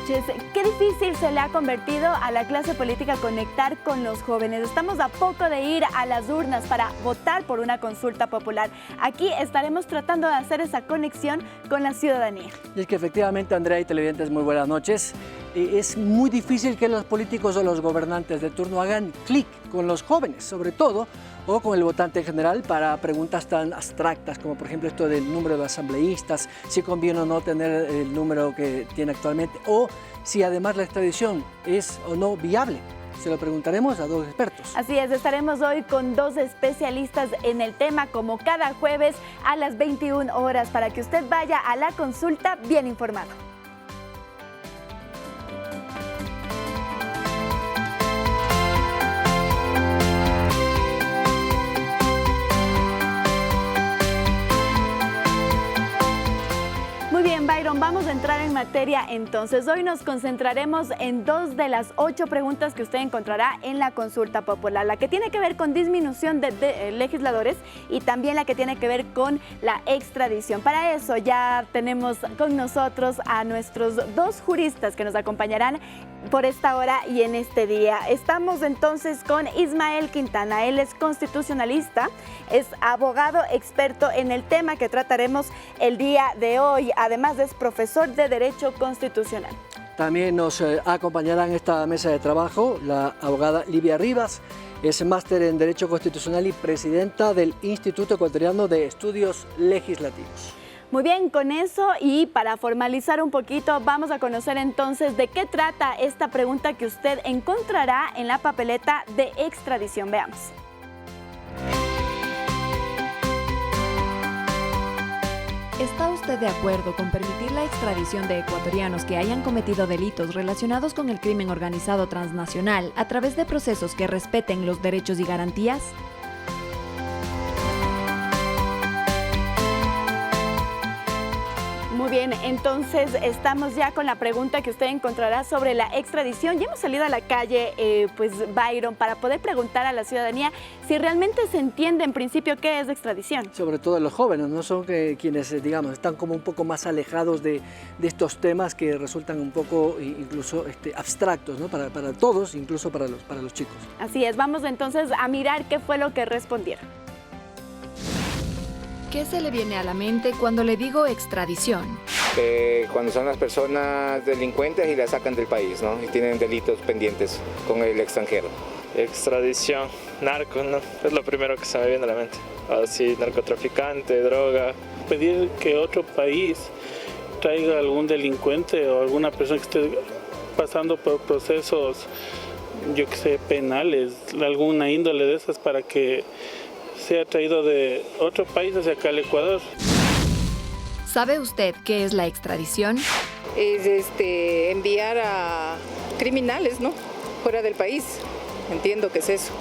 noches. Qué difícil se le ha convertido a la clase política conectar con los jóvenes. Estamos a poco de ir a las urnas para votar por una consulta popular. Aquí estaremos tratando de hacer esa conexión con la ciudadanía. Y es que efectivamente, Andrea y televidentes, muy buenas noches. Es muy difícil que los políticos o los gobernantes de turno hagan clic con los jóvenes, sobre todo, o con el votante en general, para preguntas tan abstractas como por ejemplo esto del número de asambleístas, si conviene o no tener el número que tiene actualmente, o si además la extradición es o no viable. Se lo preguntaremos a dos expertos. Así es, estaremos hoy con dos especialistas en el tema, como cada jueves a las 21 horas, para que usted vaya a la consulta bien informado. Muy bien, Byron, vamos a entrar en materia entonces. Hoy nos concentraremos en 2 de las 8 preguntas que usted encontrará en la consulta popular. La que tiene que ver con disminución de legisladores y también la que tiene que ver con la extradición. Para eso ya tenemos con nosotros a nuestros 2 juristas que nos acompañarán por esta hora y en este día. Estamos entonces con Ismael Quintana. Él es constitucionalista, es abogado experto en el tema que trataremos el día de hoy. Además es profesor de Derecho Constitucional. También nos acompañará en esta mesa de trabajo la abogada Livia Rivas. Es máster en Derecho Constitucional y presidenta del Instituto Ecuatoriano de Estudios Legislativos. Muy bien, con eso y para formalizar un poquito, vamos a conocer entonces de qué trata esta pregunta que usted encontrará en la papeleta de extradición. Veamos. ¿Está usted de acuerdo con permitir la extradición de ecuatorianos que hayan cometido delitos relacionados con el crimen organizado transnacional a través de procesos que respeten los derechos y garantías? Muy bien, entonces estamos ya con la pregunta que usted encontrará sobre la extradición. Ya hemos salido a la calle, Byron, para poder preguntar a la ciudadanía si realmente se entiende en principio qué es extradición. Sobre todo los jóvenes, ¿no? Son quienes, digamos, están como un poco más alejados de estos temas que resultan un poco incluso abstractos, ¿no? Para todos, incluso para los chicos. Así es, vamos entonces a mirar qué fue lo que respondieron. ¿Qué se le viene a la mente cuando le digo extradición? Cuando son las personas delincuentes y las sacan del país, ¿no? Y tienen delitos pendientes con el extranjero. Extradición, narco, ¿no? Es lo primero que se me viene a la mente. Así, narcotraficante, droga. Pedir que otro país traiga algún delincuente o alguna persona que esté pasando por procesos, yo que sé, penales, alguna índole de esas, para que sea traído de otro país hacia acá al Ecuador. ¿Sabe usted qué es la extradición? Es enviar a criminales, ¿no?, fuera del país. Entiendo que es eso.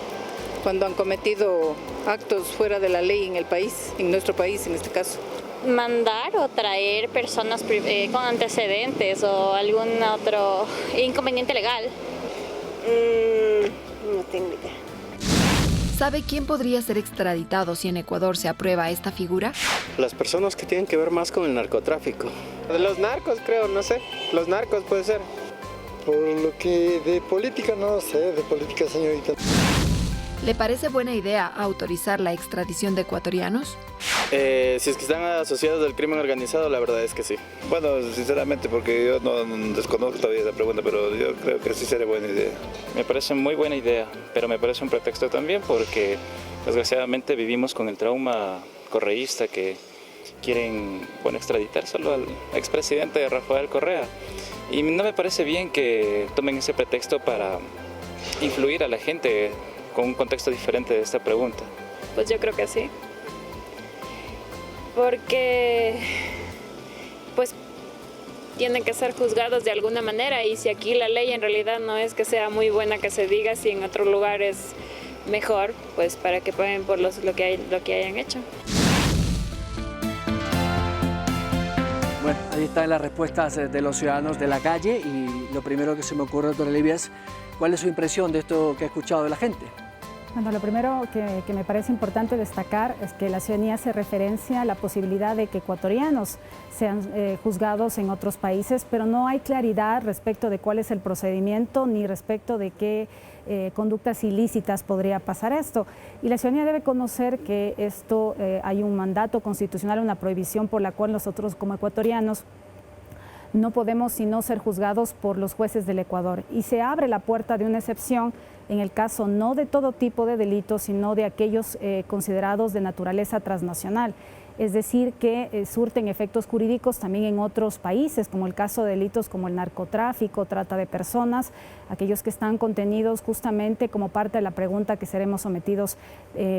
Cuando han cometido actos fuera de la ley en el país, en nuestro país en este caso. Mandar o traer personas con antecedentes o algún otro inconveniente legal. No tengo idea. ¿Sabe quién podría ser extraditado si en Ecuador se aprueba esta figura? Las personas que tienen que ver más con el narcotráfico. De los narcos, creo, no sé. Los narcos puede ser. Por lo que de política no sé, de política, señorita. ¿Le parece buena idea autorizar la extradición de ecuatorianos? Si es que están asociados al crimen organizado, la verdad es que sí. Bueno, sinceramente, porque yo no desconozco todavía esa pregunta, pero yo creo que sí sería buena idea. Me parece muy buena idea, pero me parece un pretexto también porque desgraciadamente vivimos con el trauma correísta que quieren extraditar solo al expresidente Rafael Correa. Y no me parece bien que tomen ese pretexto para influir a la gente con un contexto diferente de esta pregunta. Pues yo creo que sí. Porque pues tienen que ser juzgados de alguna manera, y si aquí la ley en realidad no es que sea muy buena que se diga, si en otro lugar es mejor, pues para que paguen por lo que hayan hecho. Bueno, ahí están las respuestas de los ciudadanos de la calle, y lo primero que se me ocurre, doctora Livia, es ¿cuál es su impresión de esto que ha escuchado de la gente? Bueno, lo primero que me parece importante destacar es que la ciudadanía hace referencia a la posibilidad de que ecuatorianos sean juzgados en otros países, pero no hay claridad respecto de cuál es el procedimiento ni respecto de qué conductas ilícitas podría pasar esto. Y la ciudadanía debe conocer que esto hay un mandato constitucional, una prohibición por la cual nosotros como ecuatorianos no podemos sino ser juzgados por los jueces del Ecuador. Y se abre la puerta de una excepción en el caso no de todo tipo de delitos, sino de aquellos considerados de naturaleza transnacional. Es decir, que surten efectos jurídicos también en otros países, como el caso de delitos como el narcotráfico, trata de personas, aquellos que están contenidos justamente como parte de la pregunta que seremos sometidos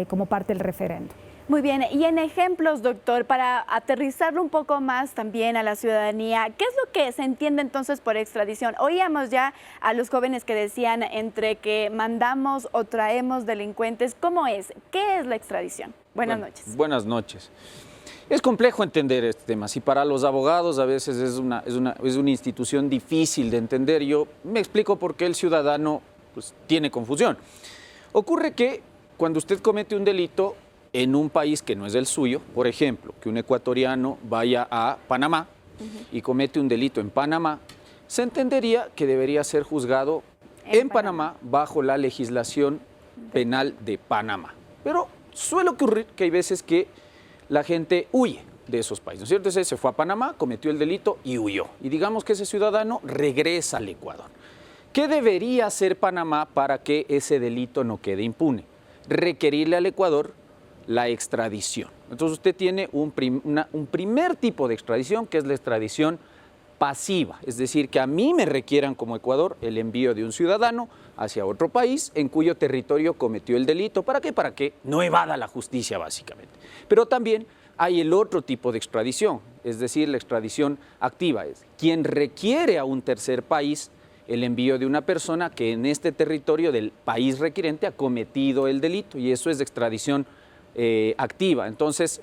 como parte del referendo. Muy bien, y en ejemplos, doctor, para aterrizarlo un poco más también a la ciudadanía, ¿qué es lo que se entiende entonces por extradición? Oíamos ya a los jóvenes que decían entre que mandamos o traemos delincuentes, ¿cómo es? ¿Qué es la extradición? Buenas noches. Buenas noches. Es complejo entender este tema. Si para los abogados a veces es una institución difícil de entender, yo me explico por qué el ciudadano pues, tiene confusión. Ocurre que cuando usted comete un delito en un país que no es el suyo, por ejemplo, que un ecuatoriano vaya a Panamá y comete un delito en Panamá, se entendería que debería ser juzgado en Panamá bajo la legislación penal de Panamá. Pero suele ocurrir que hay veces que la gente huye de esos países, ¿no es cierto? Se fue a Panamá, cometió el delito y huyó. Y digamos que ese ciudadano regresa al Ecuador. ¿Qué debería hacer Panamá para que ese delito no quede impune? Requerirle al Ecuador la extradición. Entonces usted tiene un primer tipo de extradición, que es la extradición pasiva, es decir, que a mí me requieran como Ecuador el envío de un ciudadano hacia otro país en cuyo territorio cometió el delito. ¿Para qué? Para que no evada la justicia, básicamente. Pero también hay el otro tipo de extradición, es decir, la extradición activa, es quien requiere a un tercer país el envío de una persona que en este territorio del país requirente ha cometido el delito, y eso es de extradición activa. Entonces,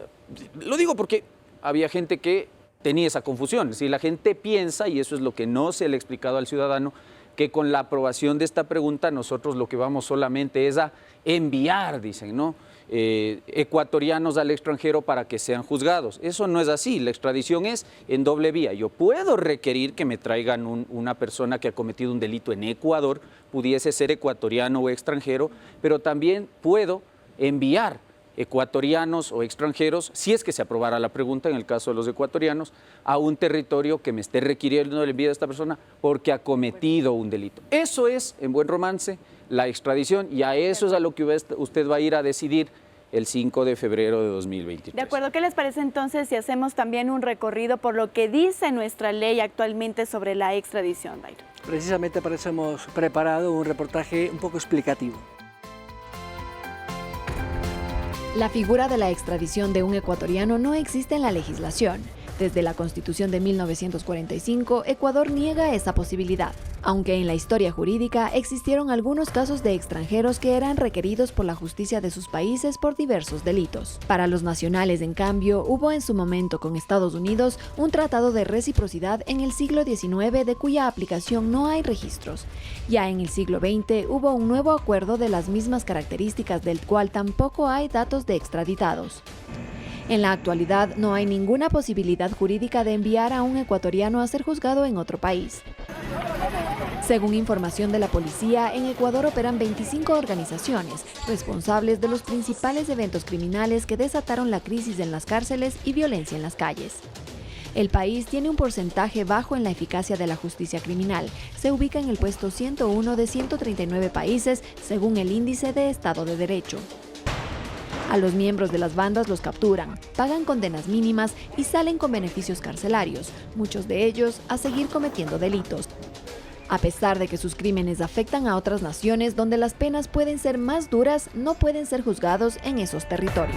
lo digo porque había gente que tenía esa confusión, es decir, la gente piensa, y eso es lo que no se le ha explicado al ciudadano, que con la aprobación de esta pregunta nosotros lo que vamos solamente es a enviar, dicen, ¿no? Ecuatorianos al extranjero para que sean juzgados. Eso no es así, la extradición es en doble vía. Yo puedo requerir que me traigan una persona que ha cometido un delito en Ecuador, pudiese ser ecuatoriano o extranjero, pero también puedo enviar ecuatorianos o extranjeros, si es que se aprobara la pregunta en el caso de los ecuatorianos, a un territorio que me esté requiriendo el envío de esta persona porque ha cometido un delito. Eso es, en buen romance, la extradición, y a eso es a lo que usted va a ir a decidir el 5 de febrero de 2023. De acuerdo, ¿qué les parece entonces si hacemos también un recorrido por lo que dice nuestra ley actualmente sobre la extradición, Dairo? Precisamente para eso hemos preparado un reportaje un poco explicativo. La figura de la extradición de un ecuatoriano no existe en la legislación. Desde la Constitución de 1945, Ecuador niega esa posibilidad, aunque en la historia jurídica existieron algunos casos de extranjeros que eran requeridos por la justicia de sus países por diversos delitos. Para los nacionales, en cambio, hubo en su momento con Estados Unidos un tratado de reciprocidad en el siglo XIX de cuya aplicación no hay registros. Ya en el siglo XX hubo un nuevo acuerdo de las mismas características del cual tampoco hay datos de extraditados. En la actualidad no hay ninguna posibilidad jurídica de enviar a un ecuatoriano a ser juzgado en otro país. Según información de la policía, en Ecuador operan 25 organizaciones responsables de los principales eventos criminales que desataron la crisis en las cárceles y violencia en las calles. El país tiene un porcentaje bajo en la eficacia de la justicia criminal. Se ubica en el puesto 101 de 139 países, según el Índice de Estado de Derecho. A los miembros de las bandas los capturan, pagan condenas mínimas y salen con beneficios carcelarios, muchos de ellos a seguir cometiendo delitos. A pesar de que sus crímenes afectan a otras naciones donde las penas pueden ser más duras, no pueden ser juzgados en esos territorios.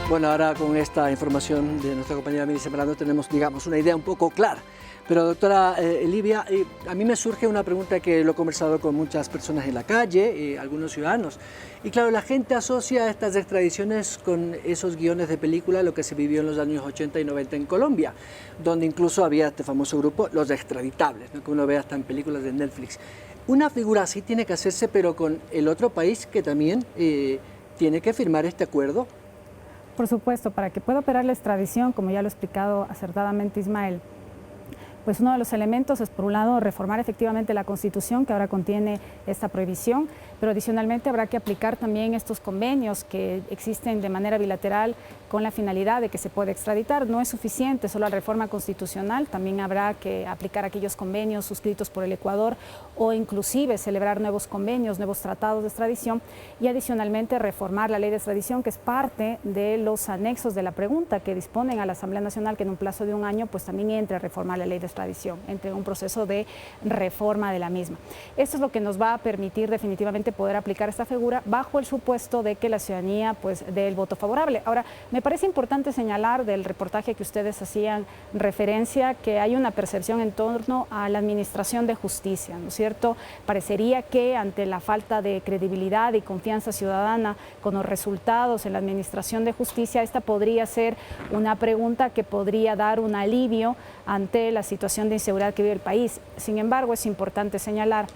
Bueno, ahora con esta información de nuestra compañera Miri Sembrano tenemos, digamos, una idea un poco clara. Pero doctora Livia, a mí me surge una pregunta que lo he conversado con muchas personas en la calle, algunos ciudadanos. Y claro, la gente asocia estas extradiciones con esos guiones de película, lo que se vivió en los años 80 y 90 en Colombia, donde incluso había este famoso grupo, los extraditables, ¿no? Que uno ve hasta en películas de Netflix. Una figura así tiene que hacerse, pero con el otro país que también tiene que firmar este acuerdo. Por supuesto, para que pueda operar la extradición, como ya lo ha explicado acertadamente Ismael, pues uno de los elementos es, por un lado, reformar efectivamente la Constitución, que ahora contiene esta prohibición, pero adicionalmente habrá que aplicar también estos convenios que existen de manera bilateral con la finalidad de que se pueda extraditar. No es suficiente solo la reforma constitucional, también habrá que aplicar aquellos convenios suscritos por el Ecuador o inclusive celebrar nuevos convenios, nuevos tratados de extradición y adicionalmente reformar la ley de extradición, que es parte de los anexos de la pregunta que disponen a la Asamblea Nacional que en un plazo de un año pues también entre a reformar la ley de extradición, entre un proceso de reforma de la misma. Esto es lo que nos va a permitir definitivamente poder aplicar esta figura bajo el supuesto de que la ciudadanía pues dé el voto favorable. Ahora, me parece importante señalar del reportaje que ustedes hacían referencia que hay una percepción en torno a la administración de justicia, ¿no es cierto? Parecería que ante la falta de credibilidad y confianza ciudadana con los resultados en la administración de justicia, esta podría ser una pregunta que podría dar un alivio ante la situación de inseguridad que vive el país. Sin embargo, es importante señalar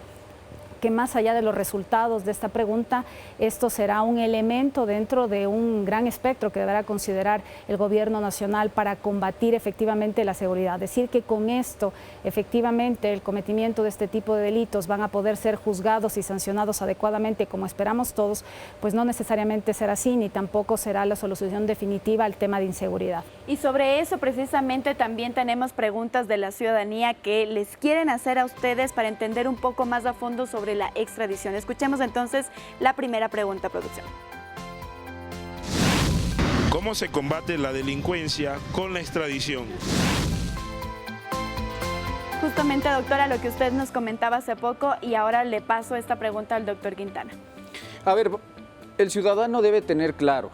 que más allá de los resultados de esta pregunta, esto será un elemento dentro de un gran espectro que deberá considerar el gobierno nacional para combatir efectivamente la seguridad. Decir que con esto efectivamente el cometimiento de este tipo de delitos van a poder ser juzgados y sancionados adecuadamente como esperamos todos, pues no necesariamente será así, ni tampoco será la solución definitiva al tema de inseguridad. Y sobre eso precisamente también tenemos preguntas de la ciudadanía que les quieren hacer a ustedes para entender un poco más a fondo sobre la extradición. Escuchemos entonces la primera pregunta, producción. ¿Cómo se combate la delincuencia con la extradición? Justamente, doctora, lo que usted nos comentaba hace poco y ahora le paso esta pregunta al doctor Quintana. A ver, el ciudadano debe tener claro,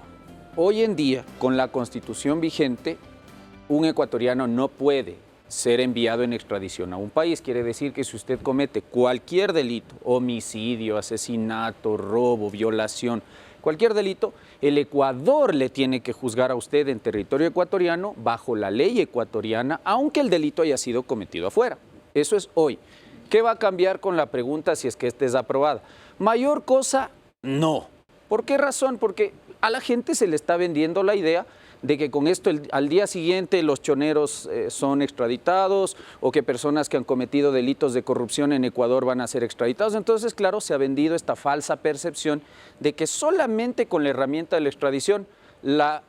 hoy en día, con la Constitución vigente, un ecuatoriano no puede ser enviado en extradición a un país. Quiere decir que si usted comete cualquier delito, homicidio, asesinato, robo, violación, cualquier delito, el Ecuador le tiene que juzgar a usted en territorio ecuatoriano bajo la ley ecuatoriana, aunque el delito haya sido cometido afuera. Eso es hoy. ¿Qué va a cambiar con la pregunta si es que esta es aprobada? Mayor cosa, no. ¿Por qué razón? Porque a la gente se le está vendiendo la idea de que con esto al día siguiente los choneros son extraditados o que personas que han cometido delitos de corrupción en Ecuador van a ser extraditados. Entonces, claro, se ha vendido esta falsa percepción de que solamente con la herramienta de la extradición la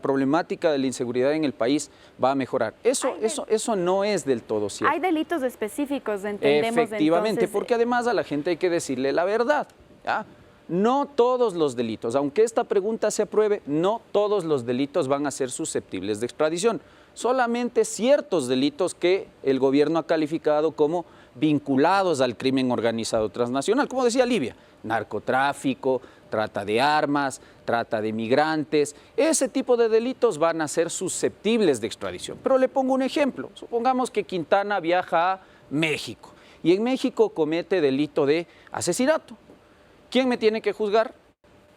problemática de la inseguridad en el país va a mejorar. Eso no es del todo cierto. Hay delitos específicos, entendemos. Efectivamente, entonces, porque además a la gente hay que decirle la verdad, ¿ya? No todos los delitos, aunque esta pregunta se apruebe, no todos los delitos van a ser susceptibles de extradición. Solamente ciertos delitos que el gobierno ha calificado como vinculados al crimen organizado transnacional. Como decía Livia, narcotráfico, trata de armas, trata de migrantes, ese tipo de delitos van a ser susceptibles de extradición. Pero le pongo un ejemplo. Supongamos que Quintana viaja a México y en México comete delito de asesinato. ¿Quién me tiene que juzgar?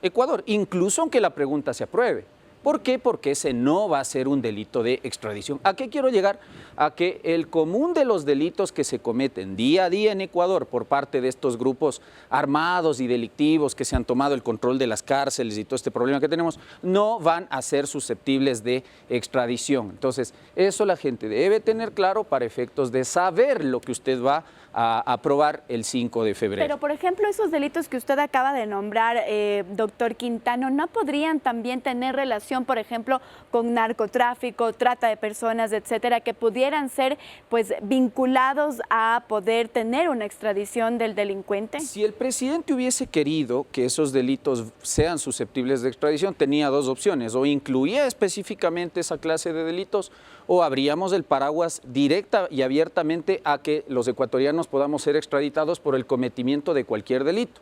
Ecuador, incluso aunque la pregunta se apruebe. ¿Por qué? Porque ese no va a ser un delito de extradición. ¿A qué quiero llegar? A que el común de los delitos que se cometen día a día en Ecuador por parte de estos grupos armados y delictivos que se han tomado el control de las cárceles y todo este problema que tenemos, no van a ser susceptibles de extradición. Entonces, eso la gente debe tener claro para efectos de saber lo que usted va a aprobar el 5 de febrero. Pero, por ejemplo, esos delitos que usted acaba de nombrar, doctor Quintano, ¿no podrían también tener relación, por ejemplo, con narcotráfico, trata de personas, etcétera, que pudieran ser pues vinculados a poder tener una extradición del delincuente? Si el presidente hubiese querido que esos delitos sean susceptibles de extradición, tenía dos opciones: o incluía específicamente esa clase de delitos, o abríamos el paraguas directa y abiertamente a que los ecuatorianos podamos ser extraditados por el cometimiento de cualquier delito.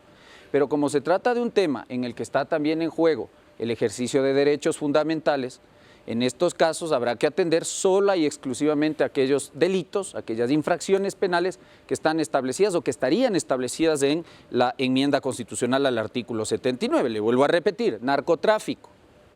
Pero como se trata de un tema en el que está también en juego el ejercicio de derechos fundamentales, En estos casos habrá que atender sola y exclusivamente aquellos delitos, aquellas infracciones penales que están establecidas o que estarían establecidas en la enmienda constitucional al artículo 79. Le vuelvo a repetir, narcotráfico,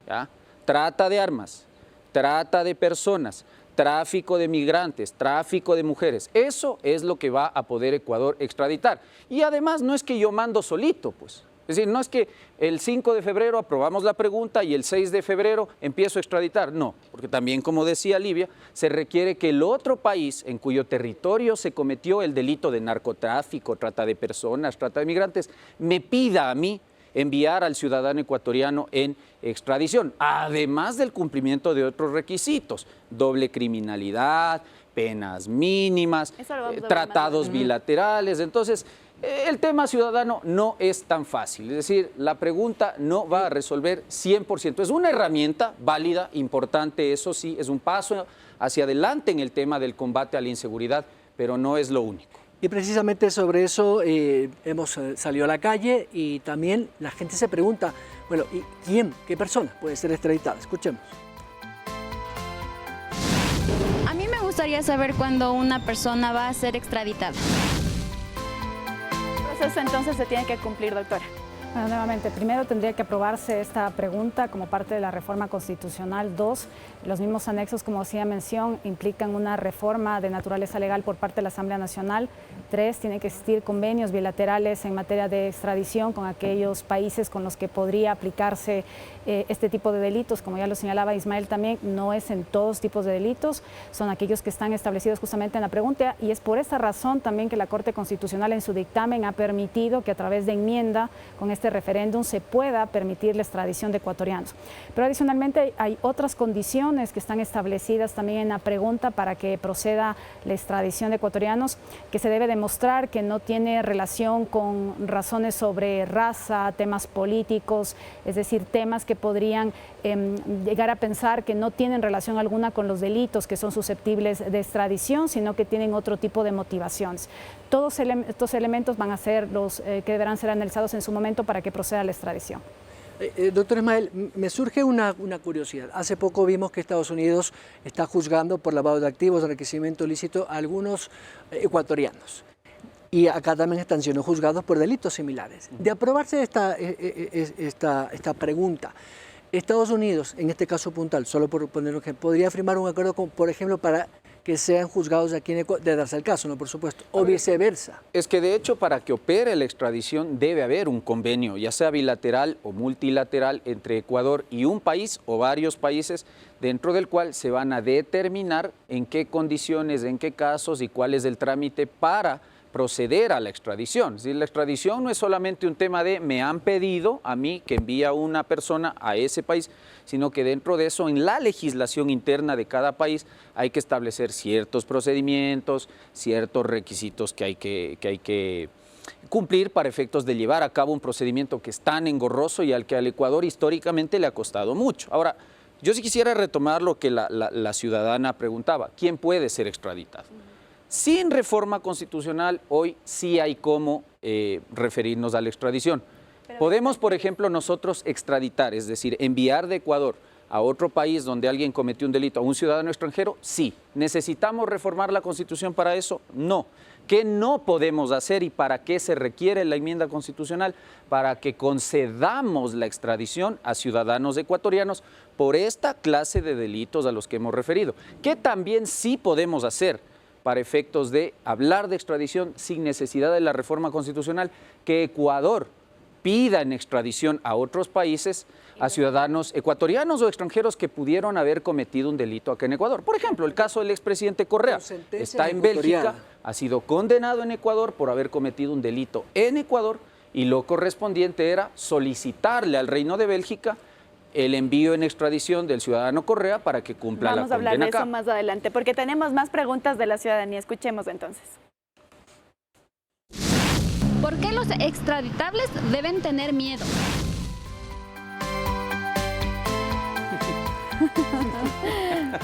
¿ya? Trata de armas, trata de personas, tráfico de migrantes, tráfico de mujeres. Eso es lo que va a poder Ecuador extraditar. Y además no es que yo mando solito, pues. Es decir, no es que el 5 de febrero aprobamos la pregunta y el 6 de febrero empiezo a extraditar. No, porque también, como decía Livia, se requiere que el otro país en cuyo territorio se cometió el delito de narcotráfico, trata de personas, trata de migrantes, me pida a mí enviar al ciudadano ecuatoriano en extradición, además del cumplimiento de otros requisitos, doble criminalidad, penas mínimas, tratados bilaterales. Entonces, el tema ciudadano no es tan fácil, es decir, la pregunta no va a resolver 100%. Es una herramienta válida, importante, eso sí, es un paso hacia adelante en el tema del combate a la inseguridad, pero no es lo único. Y precisamente sobre eso hemos salido a la calle y también la gente se pregunta, bueno, ¿y quién, qué persona puede ser extraditada? Escuchemos. A mí me gustaría saber cuándo una persona va a ser extraditada. Eso entonces se tiene que cumplir, doctora. Bueno, nuevamente, primero tendría que aprobarse esta pregunta como parte de la reforma constitucional. 2, los mismos anexos, como hacía mención, implican una reforma de naturaleza legal por parte de la Asamblea Nacional. 3, tienen que existir convenios bilaterales en materia de extradición con aquellos países con los que podría aplicarse este tipo de delitos. Como ya lo señalaba Ismael también, no es en todos tipos de delitos, son aquellos que están establecidos justamente en la pregunta, y es por esa razón también que la Corte Constitucional en su dictamen ha permitido que a través de enmienda con este referéndum se pueda permitir la extradición de ecuatorianos. Pero adicionalmente hay otras condiciones que están establecidas también en la pregunta para que proceda la extradición de ecuatorianos, que se debe demostrar que no tiene relación con razones sobre raza, temas políticos, es decir, temas que podrían llegar a pensar que no tienen relación alguna con los delitos que son susceptibles de extradición, sino que tienen otro tipo de motivaciones. Todos estos elementos van a ser los que deberán ser analizados en su momento para que proceda la extradición. Doctor Ismael, me surge una curiosidad. Hace poco vimos que Estados Unidos está juzgando por lavado de activos, enriquecimiento ilícito a algunos ecuatorianos. Y acá también están siendo juzgados por delitos similares. De aprobarse esta pregunta, Estados Unidos, en este caso puntual, solo por poner un ejemplo, podría firmar un acuerdo, por ejemplo, para que sean juzgados aquí en Ecuador, de darse el caso, ¿no? Por supuesto, o viceversa. Es que de hecho para que opere la extradición debe haber un convenio, ya sea bilateral o multilateral, entre Ecuador y un país o varios países, dentro del cual se van a determinar en qué condiciones, en qué casos y cuál es el trámite para proceder a la extradición. Es decir, la extradición no es solamente un tema de me han pedido a mí que envíe a una persona a ese país, sino que dentro de eso, en la legislación interna de cada país, hay que establecer ciertos procedimientos, ciertos requisitos que hay que cumplir para efectos de llevar a cabo un procedimiento que es tan engorroso y al que al Ecuador históricamente le ha costado mucho. Ahora, yo sí quisiera retomar lo que la ciudadana preguntaba, ¿quién puede ser extraditado? Sin reforma constitucional, hoy sí hay cómo referirnos a la extradición. Podemos, por ejemplo, nosotros extraditar, es decir, enviar de Ecuador a otro país donde alguien cometió un delito a un ciudadano extranjero, sí. ¿Necesitamos reformar la Constitución para eso? No. ¿Qué no podemos hacer y para qué se requiere la enmienda constitucional? Para que concedamos la extradición a ciudadanos ecuatorianos por esta clase de delitos a los que hemos referido. ¿Qué también sí podemos hacer para efectos de hablar de extradición sin necesidad de la reforma constitucional? Que Ecuador pida en extradición a otros países a ciudadanos ecuatorianos o extranjeros que pudieron haber cometido un delito acá en Ecuador. Por ejemplo, el caso del expresidente Correa. Está en Bélgica, ha sido condenado en Ecuador por haber cometido un delito en Ecuador y lo correspondiente era solicitarle al Reino de Bélgica el envío en extradición del ciudadano Correa para que cumpla la condena acá. Vamos a hablar de eso más adelante, porque tenemos más preguntas de la ciudadanía. Escuchemos entonces. ¿Por qué los extraditables deben tener miedo?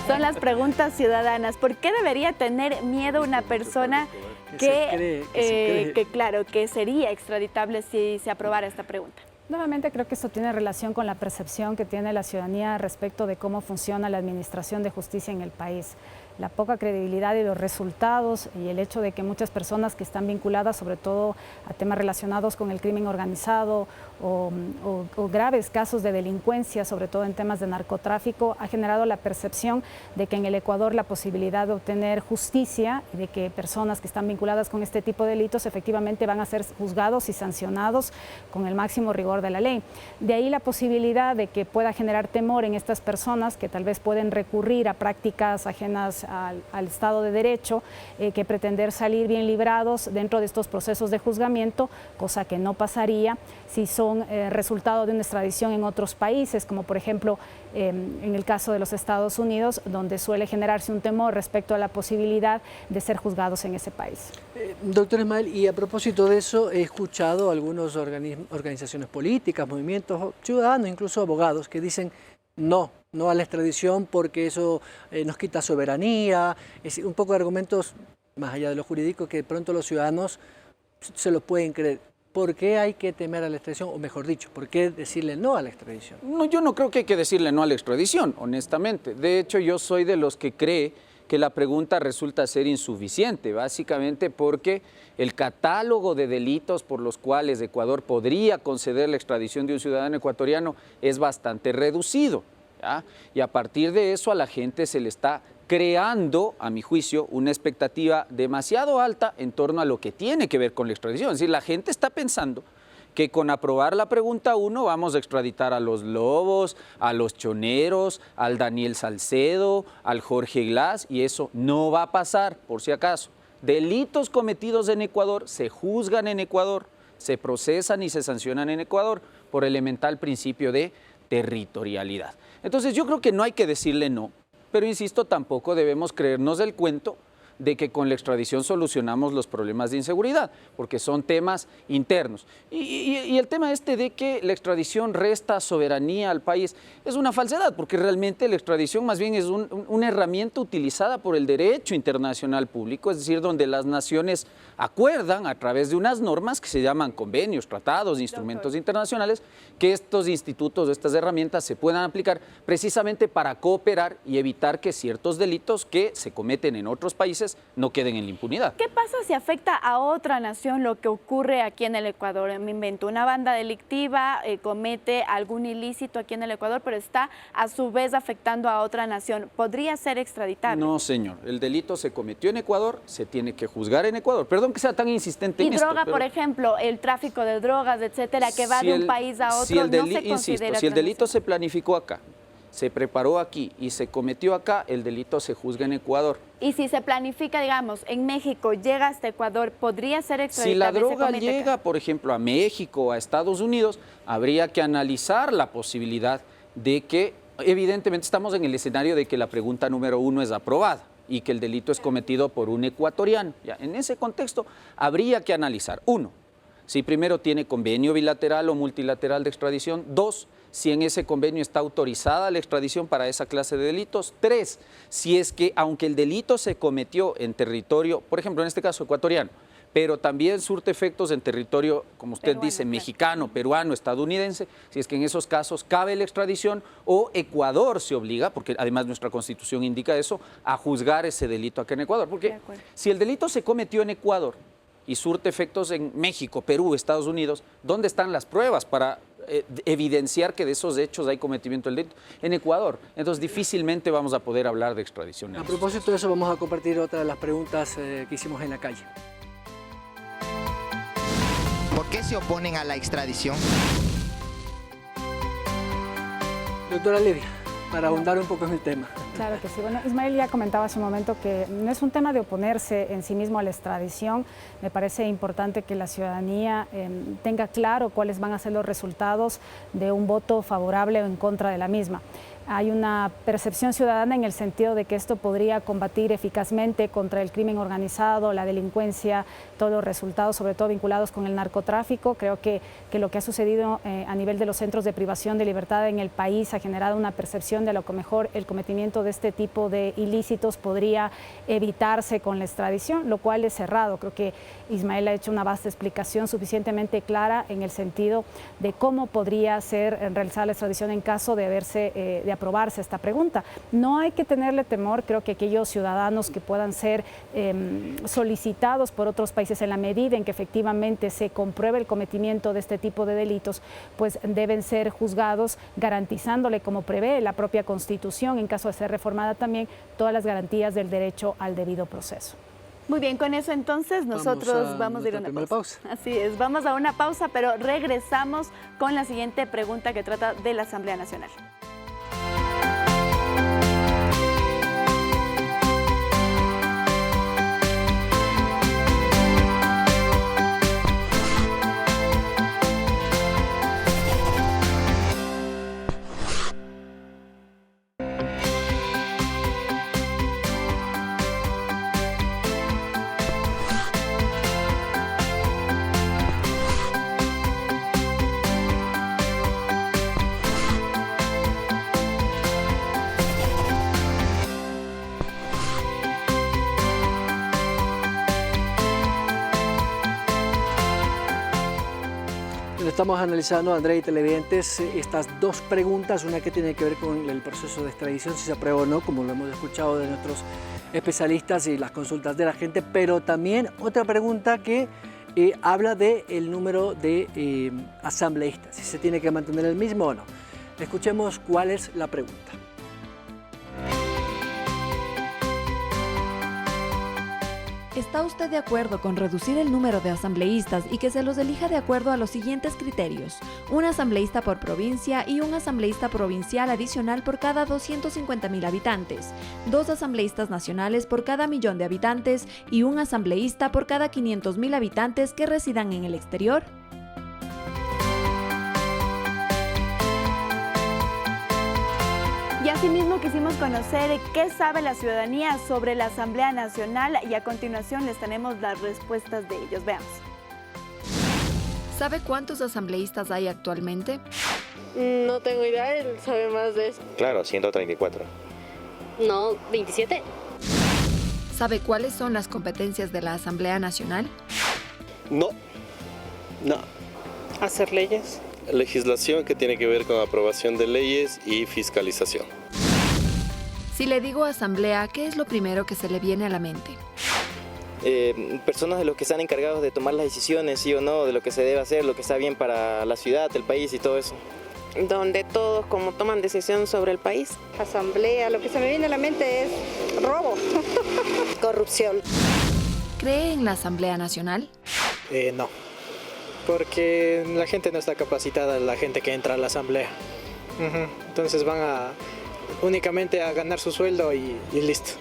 Son las preguntas ciudadanas. ¿Por qué debería tener miedo una persona que sería extraditable si se aprobara esta pregunta? Nuevamente creo que esto tiene relación con la percepción que tiene la ciudadanía respecto de cómo funciona la administración de justicia en el país. La poca credibilidad y los resultados y el hecho de que muchas personas que están vinculadas sobre todo a temas relacionados con el crimen organizado o graves casos de delincuencia, sobre todo en temas de narcotráfico, ha generado la percepción de que en el Ecuador la posibilidad de obtener justicia y de que personas que están vinculadas con este tipo de delitos efectivamente van a ser juzgados y sancionados con el máximo rigor de la ley. De ahí la posibilidad de que pueda generar temor en estas personas que tal vez pueden recurrir a prácticas ajenas al Estado de Derecho, que pretender salir bien librados dentro de estos procesos de juzgamiento, cosa que no pasaría si son resultado de una extradición en otros países, como por ejemplo en el caso de los Estados Unidos, donde suele generarse un temor respecto a la posibilidad de ser juzgados en ese país. Doctor Ismael, y a propósito de eso, he escuchado algunas organizaciones políticas, movimientos ciudadanos, incluso abogados, que dicen no a la extradición porque eso nos quita soberanía, es un poco de argumentos más allá de lo jurídico que de pronto los ciudadanos se lo pueden creer. ¿Por qué hay que temer a la extradición? O mejor dicho, ¿por qué decirle no a la extradición? No, yo no creo que hay que decirle no a la extradición, honestamente. De hecho, yo soy de los que cree que la pregunta resulta ser insuficiente, básicamente porque el catálogo de delitos por los cuales Ecuador podría conceder la extradición de un ciudadano ecuatoriano es bastante reducido, ¿ya? Y a partir de eso a la gente se le está creando, a mi juicio, una expectativa demasiado alta en torno a lo que tiene que ver con la extradición. Es decir, la gente está pensando que con aprobar la pregunta 1 vamos a extraditar a los Lobos, a los Choneros, al Daniel Salcedo, al Jorge Glass, y eso no va a pasar, por si acaso. Delitos cometidos en Ecuador se juzgan en Ecuador, se procesan y se sancionan en Ecuador por elemental principio de territorialidad. Entonces yo creo que no hay que decirle no, pero insisto, tampoco debemos creernos el cuento de que con la extradición solucionamos los problemas de inseguridad, porque son temas internos. Y el tema de que la extradición resta soberanía al país es una falsedad, porque realmente la extradición más bien es una herramienta utilizada por el derecho internacional público, es decir, donde las naciones acuerdan a través de unas normas que se llaman convenios, tratados, instrumentos internacionales, que estos institutos, estas herramientas se puedan aplicar precisamente para cooperar y evitar que ciertos delitos que se cometen en otros países no queden en la impunidad. ¿Qué pasa si afecta a otra nación lo que ocurre aquí en el Ecuador? Me invento, una banda delictiva comete algún ilícito aquí en el Ecuador, pero está a su vez afectando a otra nación. ¿Podría ser extraditable? No, señor. El delito se cometió en Ecuador, se tiene que juzgar en Ecuador. Perdón que sea tan insistente en esto. Y droga, por ejemplo, el tráfico de drogas, etcétera, que va de un país a otro, no se considera. Si el delito se planificó acá, se preparó aquí y se cometió acá, el delito se juzga en Ecuador. Y si se planifica, digamos, en México, llega hasta Ecuador, ¿podría ser extraditable? Si la droga llega, por ejemplo, a México o a Estados Unidos, habría que analizar la posibilidad de que, evidentemente estamos en el escenario de que la pregunta número 1 es aprobada y que el delito es cometido por un ecuatoriano. Ya, en ese contexto, habría que analizar, 1, si primero tiene convenio bilateral o multilateral de extradición, 2, si en ese convenio está autorizada la extradición para esa clase de delitos. 3, si es que aunque el delito se cometió en territorio, por ejemplo, en este caso ecuatoriano, pero también surte efectos en territorio, como usted dice, mexicano, peruano, estadounidense, si es que en esos casos cabe la extradición o Ecuador se obliga, porque además nuestra Constitución indica eso, a juzgar ese delito acá en Ecuador. Porque si el delito se cometió en Ecuador y surte efectos en México, Perú, Estados Unidos, ¿dónde están las pruebas para evidenciar que de esos hechos hay cometimiento del delito? En Ecuador. Entonces difícilmente vamos a poder hablar de extradición. A propósito de eso, vamos a compartir otra de las preguntas que hicimos en la calle. ¿Por qué se oponen a la extradición? Doctora Lidia, para ahondar un poco en el tema. Claro que sí. Bueno, Ismael ya comentaba hace un momento que no es un tema de oponerse en sí mismo a la extradición. Me parece importante que la ciudadanía tenga claro cuáles van a ser los resultados de un voto favorable o en contra de la misma. Hay una percepción ciudadana en el sentido de que esto podría combatir eficazmente contra el crimen organizado, la delincuencia, todos los resultados, sobre todo vinculados con el narcotráfico. Creo que lo que ha sucedido a nivel de los centros de privación de libertad en el país ha generado una percepción de lo que mejor el cometimiento de este tipo de ilícitos podría evitarse con la extradición, lo cual es errado. Creo que Ismael ha hecho una vasta explicación suficientemente clara en el sentido de cómo podría ser realizada la extradición en caso de aprobarse esta pregunta. No hay que tenerle temor, creo que aquellos ciudadanos que puedan ser solicitados por otros países en la medida en que efectivamente se compruebe el cometimiento de este tipo de delitos, pues deben ser juzgados garantizándole, como prevé la propia Constitución, en caso de ser reformada también, todas las garantías del derecho al debido proceso. Muy bien, con eso entonces nosotros vamos a ir a una pausa. Así es, vamos a una pausa, pero regresamos con la siguiente pregunta que trata de la Asamblea Nacional. Estamos analizando, Andrea y televidentes, estas dos preguntas, una que tiene que ver con el proceso de extradición, si se aprueba o no, como lo hemos escuchado de nuestros especialistas y las consultas de la gente, pero también otra pregunta que habla del número de asambleístas, si se tiene que mantener el mismo o no. Escuchemos cuál es la pregunta. ¿Está usted de acuerdo con reducir el número de asambleístas y que se los elija de acuerdo a los siguientes criterios? Un asambleísta por provincia y un asambleísta provincial adicional por cada 250.000 habitantes, 2 asambleístas nacionales por cada 1.000.000 de habitantes y un asambleísta por cada 500.000 habitantes que residan en el exterior. Y asimismo quisimos conocer qué sabe la ciudadanía sobre la Asamblea Nacional y a continuación les tenemos las respuestas de ellos. Veamos. ¿Sabe cuántos asambleístas hay actualmente? No tengo idea, él sabe más de eso. Claro, 134. No, 27. ¿Sabe cuáles son las competencias de la Asamblea Nacional? No. Hacer leyes. Legislación que tiene que ver con aprobación de leyes y fiscalización. Si le digo asamblea, ¿qué es lo primero que se le viene a la mente? Personas de los que están encargados de tomar las decisiones, sí o no, de lo que se debe hacer, lo que está bien para la ciudad, el país y todo eso. Donde todos como toman decisión sobre el país. Asamblea, lo que se me viene a la mente es robo, corrupción. ¿Cree en la Asamblea Nacional? No, porque la gente no está capacitada, la gente que entra a la asamblea. Entonces van únicamente a ganar su sueldo y listo.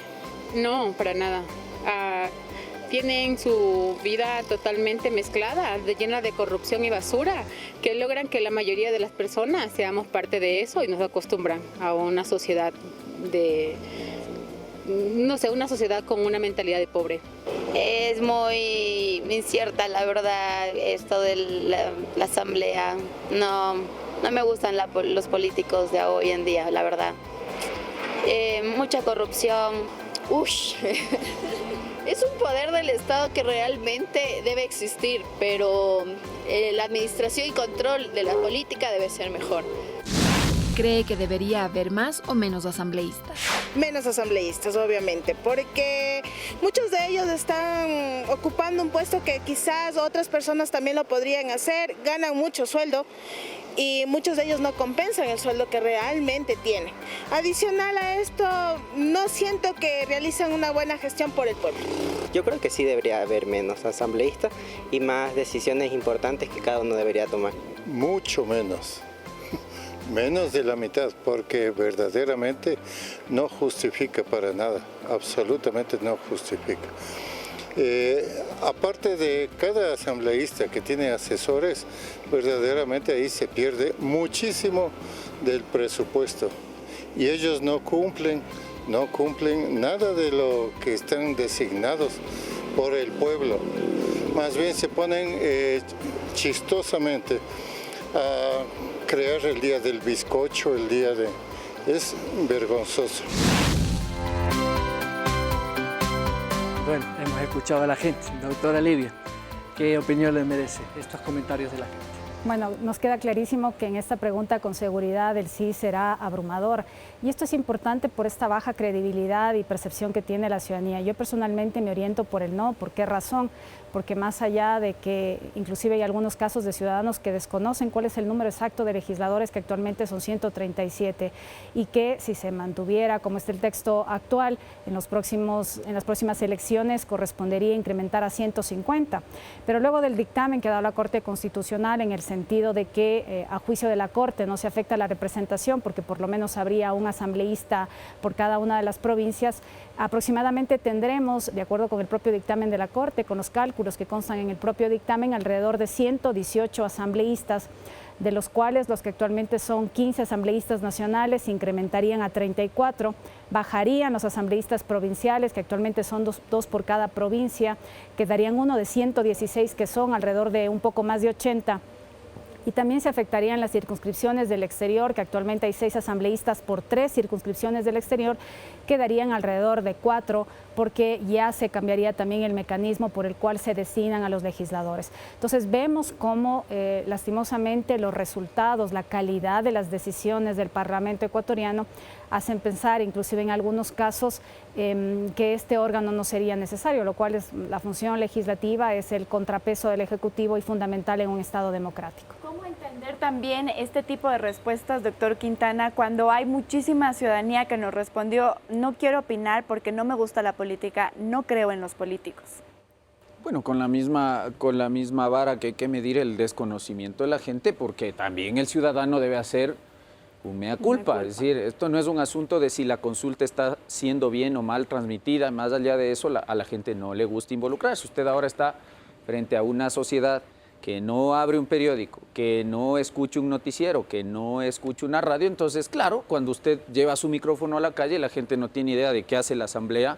No, para nada. Tienen su vida totalmente mezclada, llena de corrupción y basura, que logran que la mayoría de las personas seamos parte de eso y nos acostumbran a una sociedad una sociedad con una mentalidad de pobre. Es muy incierta, la verdad, esto de la asamblea. No me gustan los políticos de hoy en día, la verdad. Mucha corrupción. Es un poder del Estado que realmente debe existir, pero la administración y control de la política debe ser mejor. ¿Cree que debería haber más o menos asambleístas? Menos asambleístas, obviamente, porque muchos de ellos están ocupando un puesto que quizás otras personas también lo podrían hacer, ganan mucho sueldo y muchos de ellos no compensan el sueldo que realmente tienen. Adicional a esto, no siento que realizan una buena gestión por el pueblo. Yo creo que sí debería haber menos asambleístas y más decisiones importantes que cada uno debería tomar. Mucho menos. Menos de la mitad, porque verdaderamente no justifica para nada, absolutamente no justifica. Aparte de cada asambleísta que tiene asesores, verdaderamente ahí se pierde muchísimo del presupuesto y ellos no cumplen nada de lo que están designados por el pueblo. Más bien se ponen chistosamente a crear el día del bizcocho, es vergonzoso. Bueno, hemos escuchado a la gente. Doctora Livia, ¿qué opinión le merece estos comentarios de la gente? Bueno, nos queda clarísimo que en esta pregunta con seguridad el sí será abrumador. Y esto es importante por esta baja credibilidad y percepción que tiene la ciudadanía. Yo personalmente me oriento por el no. ¿Por qué razón? Porque más allá de que inclusive hay algunos casos de ciudadanos que desconocen cuál es el número exacto de legisladores, que actualmente son 137, y que si se mantuviera como está el texto actual, en las próximas elecciones correspondería incrementar a 150. Pero luego del dictamen que ha dado la Corte Constitucional en el sentido de que a juicio de la Corte no se afecta la representación, porque por lo menos habría un asambleísta por cada una de las provincias, aproximadamente tendremos, de acuerdo con el propio dictamen de la Corte, con los cálculos que constan en el propio dictamen, alrededor de 118 asambleístas, de los cuales los que actualmente son 15 asambleístas nacionales se incrementarían a 34, bajarían los asambleístas provinciales, que actualmente son dos por cada provincia, quedarían uno de 116, que son alrededor de un poco más de 80. Y también se afectarían las circunscripciones del exterior, que actualmente hay 6 asambleístas por 3 circunscripciones del exterior, quedarían alrededor de 4, porque ya se cambiaría también el mecanismo por el cual se designan a los legisladores. Entonces vemos cómo lastimosamente los resultados, la calidad de las decisiones del Parlamento ecuatoriano hacen pensar, inclusive en algunos casos, que este órgano no sería necesario, lo cual es la función legislativa, es el contrapeso del Ejecutivo y fundamental en un Estado democrático. ¿Cómo entender también este tipo de respuestas, doctor Quintana, cuando hay muchísima ciudadanía que nos respondió: no quiero opinar porque no me gusta la política, no creo en los políticos? Bueno, con la misma vara que hay que medir el desconocimiento de la gente, porque también el ciudadano debe hacer un mea culpa. Es decir, esto no es un asunto de si la consulta está siendo bien o mal transmitida. Más allá de eso, a la gente no le gusta involucrarse. Usted ahora está frente a una sociedad que no abre un periódico, que no escucha un noticiero, que no escucha una radio. Entonces, claro, cuando usted lleva su micrófono a la calle, la gente no tiene idea de qué hace la asamblea,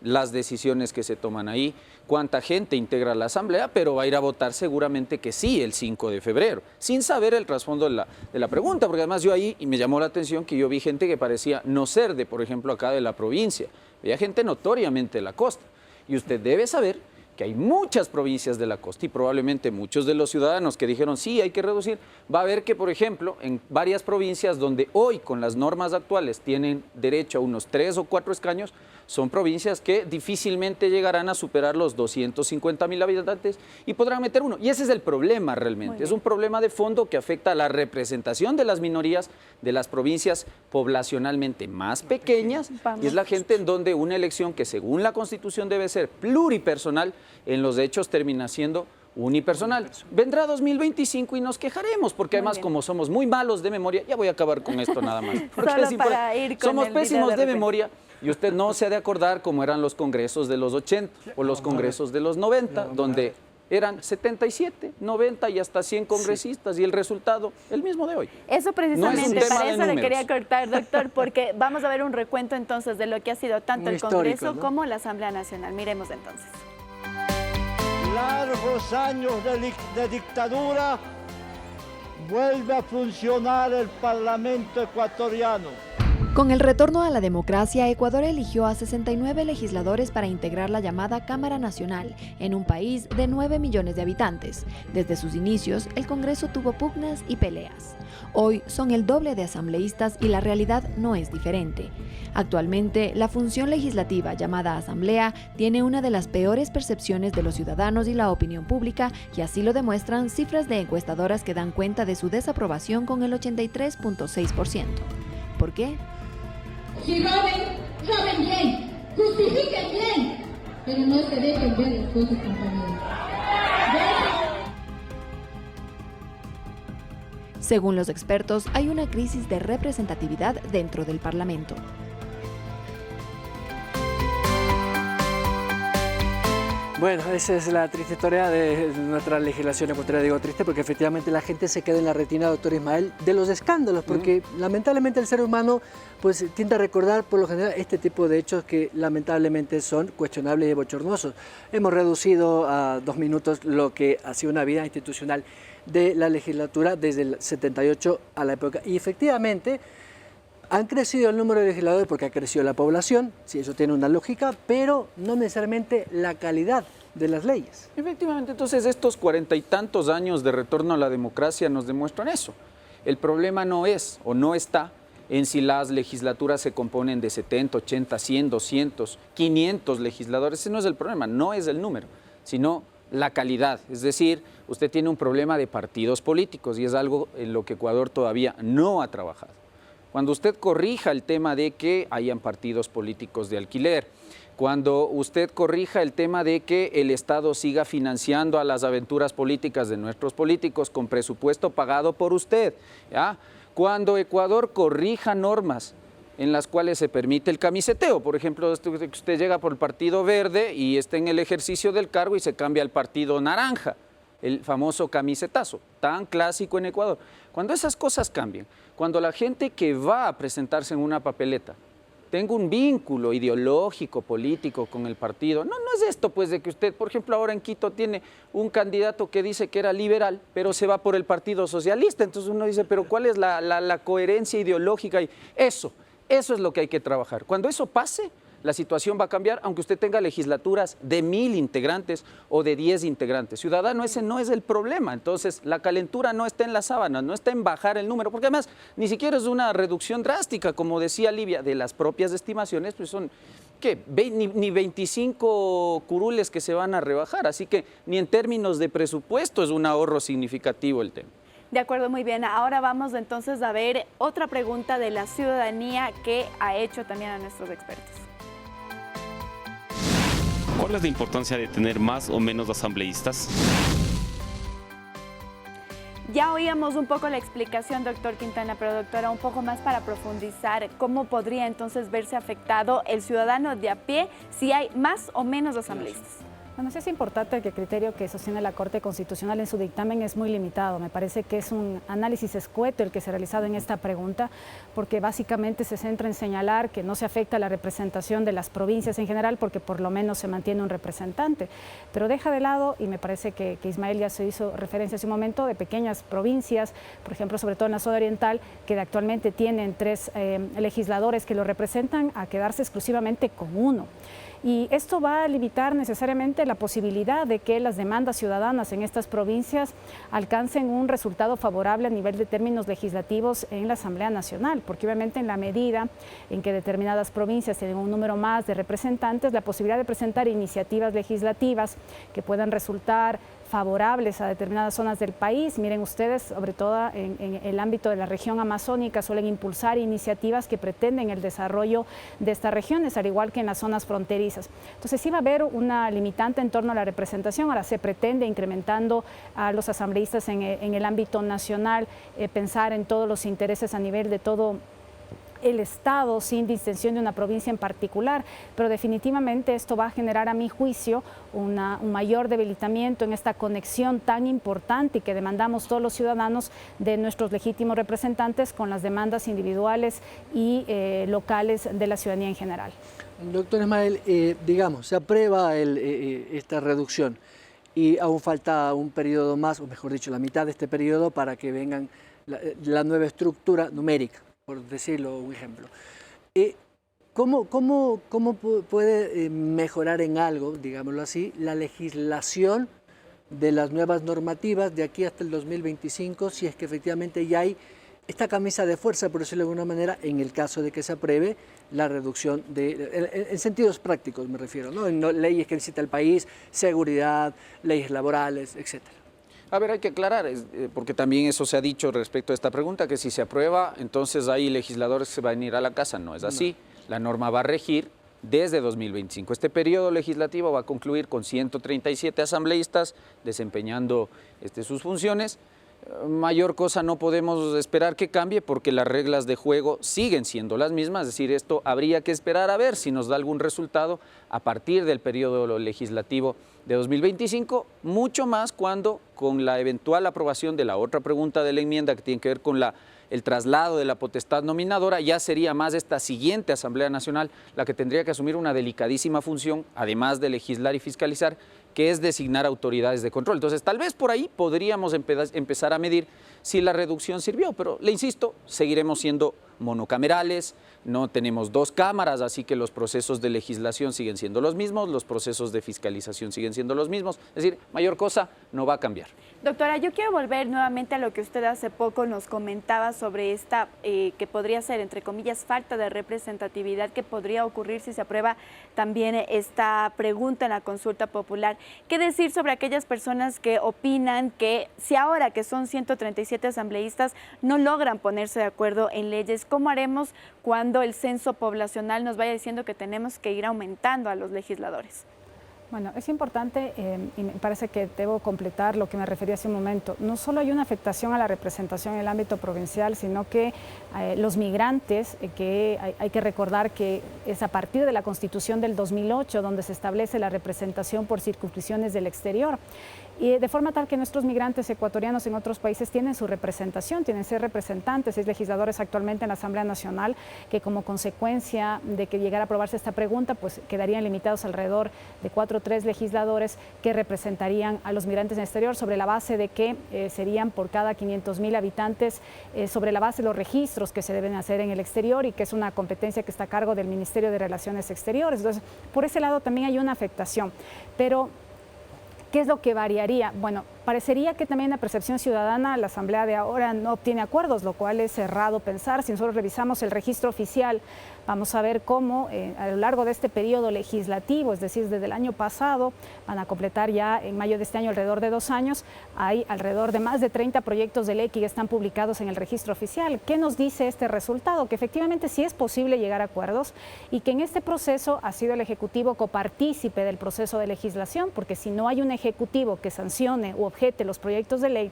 las decisiones que se toman ahí, cuánta gente integra la asamblea, pero va a ir a votar seguramente que sí el 5 de febrero, sin saber el trasfondo de la pregunta, porque además yo ahí, y me llamó la atención que yo vi gente que parecía no ser de, por ejemplo, acá de la provincia, veía gente notoriamente de la costa, y usted debe saber que hay muchas provincias de la costa y probablemente muchos de los ciudadanos que dijeron sí, hay que reducir, va a ver que, por ejemplo, en varias provincias donde hoy con las normas actuales tienen derecho a unos 3 o 4 escaños, son provincias que difícilmente llegarán a superar los 250,000 habitantes y podrán meter uno. Y ese es el problema realmente, es un problema de fondo que afecta a la representación de las minorías de las provincias poblacionalmente más pequeñas, y es la gente en donde una elección que según la Constitución debe ser pluripersonal, en los hechos termina siendo unipersonal. Vendrá 2025 y nos quejaremos, porque además como somos muy malos de memoria, ya voy a acabar con esto nada más. Solo para ir con somos el pésimos video de memoria y usted no se ha de acordar cómo eran los congresos de los 80 o los congresos de los 90, donde eran 77, 90 y hasta 100 congresistas y el resultado, el mismo de hoy. Eso precisamente, no es para eso le quería cortar, doctor, porque vamos a ver un recuento entonces de lo que ha sido tanto el Congreso como la Asamblea Nacional. Miremos entonces. Largos años de dictadura, vuelve a funcionar el Parlamento ecuatoriano. Con el retorno a la democracia, Ecuador eligió a 69 legisladores para integrar la llamada Cámara Nacional, en un país de 9 millones de habitantes. Desde sus inicios, el Congreso tuvo pugnas y peleas. Hoy son el doble de asambleístas y la realidad no es diferente. Actualmente, la función legislativa llamada Asamblea tiene una de las peores percepciones de los ciudadanos y la opinión pública, y así lo demuestran cifras de encuestadoras que dan cuenta de su desaprobación con el 83.6%. ¿Por qué? Si roben bien, justifiquen bien, pero no se dejen ver las cosas, compañeros. Según los expertos, hay una crisis de representatividad dentro del Parlamento. Bueno, esa es la triste historia de nuestra legislación ecuatoriana. Digo triste porque efectivamente la gente se queda en la retina, doctor Ismael, de los escándalos, porque lamentablemente el ser humano pues tiende a recordar por lo general este tipo de hechos que lamentablemente son cuestionables y bochornosos. Hemos reducido a 2 minutos lo que ha sido una vida institucional de la legislatura desde el 78 a la época. Y efectivamente han crecido el número de legisladores porque ha crecido la población, sí, eso tiene una lógica, pero no necesariamente la calidad de las leyes. Efectivamente, entonces estos 40 y tantos años de retorno a la democracia nos demuestran eso. El problema no es o no está en si las legislaturas se componen de 70, 80, 100, 200, 500 legisladores. Ese no es el problema, no es el número, sino la calidad. Es decir, usted tiene un problema de partidos políticos y es algo en lo que Ecuador todavía no ha trabajado. Cuando usted corrija el tema de que hayan partidos políticos de alquiler, cuando usted corrija el tema de que el Estado siga financiando a las aventuras políticas de nuestros políticos con presupuesto pagado por usted, ¿ya? Cuando Ecuador corrija normas en las cuales se permite el camiseteo, por ejemplo, usted llega por el Partido Verde y está en el ejercicio del cargo y se cambia al Partido Naranja, el famoso camisetazo, tan clásico en Ecuador. Cuando esas cosas cambian, cuando la gente que va a presentarse en una papeleta tenga un vínculo ideológico, político con el partido, no es esto pues de que usted, por ejemplo, ahora en Quito tiene un candidato que dice que era liberal, pero se va por el Partido Socialista, entonces uno dice, pero ¿cuál es la coherencia ideológica? Y eso es lo que hay que trabajar. Cuando eso pase, la situación va a cambiar, aunque usted tenga legislaturas de 1000 integrantes o de 10 integrantes. Ciudadano, ese no es el problema. Entonces, la calentura no está en las sábanas, no está en bajar el número, porque además ni siquiera es una reducción drástica, como decía Livia, de las propias estimaciones, pues son, ¿qué? Ni 25 curules que se van a rebajar, así que ni en términos de presupuesto es un ahorro significativo el tema. De acuerdo, muy bien. Ahora vamos entonces a ver otra pregunta de la ciudadanía que ha hecho también a nuestros expertos. ¿Cuál es la importancia de tener más o menos asambleístas? Ya oíamos un poco la explicación, doctor Quintana, pero doctora, un poco más para profundizar, ¿cómo podría entonces verse afectado el ciudadano de a pie si hay más o menos asambleístas? Bueno, sí es importante que el criterio que sostiene la Corte Constitucional en su dictamen es muy limitado. Me parece que es un análisis escueto el que se ha realizado en esta pregunta, porque básicamente se centra en señalar que no se afecta la representación de las provincias en general, porque por lo menos se mantiene un representante. Pero deja de lado, y me parece que Ismael ya se hizo referencia hace un momento, de pequeñas provincias, por ejemplo, sobre todo en la zona oriental, que actualmente tienen 3 legisladores que lo representan, a quedarse exclusivamente con 1. Y esto va a limitar necesariamente la posibilidad de que las demandas ciudadanas en estas provincias alcancen un resultado favorable a nivel de términos legislativos en la Asamblea Nacional, porque obviamente en la medida en que determinadas provincias tienen un número más de representantes, la posibilidad de presentar iniciativas legislativas que puedan resultar favorables a determinadas zonas del país. Miren ustedes, sobre todo en el ámbito de la región amazónica, suelen impulsar iniciativas que pretenden el desarrollo de estas regiones, al igual que en las zonas fronterizas. Entonces sí va a haber una limitante en torno a la representación. Ahora se pretende, incrementando a los asambleístas en el ámbito nacional, pensar en todos los intereses a nivel de todo el Estado, sin distinción de una provincia en particular, pero definitivamente esto va a generar, a mi juicio, un mayor debilitamiento en esta conexión tan importante que demandamos todos los ciudadanos de nuestros legítimos representantes con las demandas individuales y locales de la ciudadanía en general. Doctor Ismael, digamos, se aprueba esta reducción y aún falta un periodo más, o mejor dicho, la mitad de este periodo para que vengan la nueva estructura numérica, por decirlo un ejemplo. ¿Cómo puede mejorar en algo, digámoslo así, la legislación de las nuevas normativas de aquí hasta el 2025, si es que efectivamente ya hay esta camisa de fuerza, por decirlo de alguna manera, en el caso de que se apruebe la reducción en sentidos prácticos me refiero, ¿no? En leyes que necesita el país, seguridad, leyes laborales, etcétera? A ver, hay que aclarar, porque también eso se ha dicho respecto a esta pregunta, que si se aprueba, entonces hay legisladores que se van a ir a la casa. No es así. No. La norma va a regir desde 2025. Este periodo legislativo va a concluir con 137 asambleístas desempeñando sus funciones. mayor cosa no podemos esperar que cambie porque las reglas de juego siguen siendo las mismas, es decir, esto habría que esperar a ver si nos da algún resultado a partir del periodo legislativo de 2025, mucho más cuando con la eventual aprobación de la otra pregunta de la enmienda que tiene que ver con el traslado de la potestad nominadora, ya sería más esta siguiente Asamblea Nacional la que tendría que asumir una delicadísima función, además de legislar y fiscalizar, que es designar autoridades de control. Entonces, tal vez por ahí podríamos empezar a medir si la reducción sirvió, pero le insisto, seguiremos siendo monocamerales, no tenemos 2 cámaras, así que los procesos de legislación siguen siendo los mismos, los procesos de fiscalización siguen siendo los mismos, es decir, mayor cosa no va a cambiar. Doctora, yo quiero volver nuevamente a lo que usted hace poco nos comentaba sobre esta, que podría ser, entre comillas, falta de representatividad que podría ocurrir si se aprueba también esta pregunta en la consulta popular. ¿Qué decir sobre aquellas personas que opinan que si ahora que son 137 asambleístas no logran ponerse de acuerdo en leyes, cómo haremos cuando el censo poblacional nos vaya diciendo que tenemos que ir aumentando a los legisladores? Bueno, es importante y me parece que debo completar lo que me refería hace un momento. No solo hay una afectación a la representación en el ámbito provincial, sino que los migrantes, que hay que recordar que es a partir de la Constitución del 2008 donde se establece la representación por circunscripciones del exterior. Y de forma tal que nuestros migrantes ecuatorianos en otros países tienen su representación, tienen que ser representantes, es legisladores actualmente en la Asamblea Nacional, que como consecuencia de que llegara a aprobarse esta pregunta, pues quedarían limitados alrededor de 4 o 3 legisladores que representarían a los migrantes en el exterior, sobre la base de que serían por cada 500.000 habitantes, sobre la base de los registros que se deben hacer en el exterior y que es una competencia que está a cargo del Ministerio de Relaciones Exteriores. Entonces, por ese lado también hay una afectación, pero ¿qué es lo que variaría? Bueno, parecería que también la percepción ciudadana, la Asamblea de ahora no obtiene acuerdos, lo cual es errado pensar. Si nosotros revisamos el registro oficial, vamos a ver cómo a lo largo de este periodo legislativo, es decir, desde el año pasado, van a completar ya en mayo de este año alrededor de 2 años, hay alrededor de más de 30 proyectos de ley que ya están publicados en el registro oficial. ¿Qué nos dice este resultado? Que efectivamente sí es posible llegar a acuerdos y que en este proceso ha sido el Ejecutivo copartícipe del proceso de legislación, porque si no hay un Ejecutivo que sancione u objete los proyectos de ley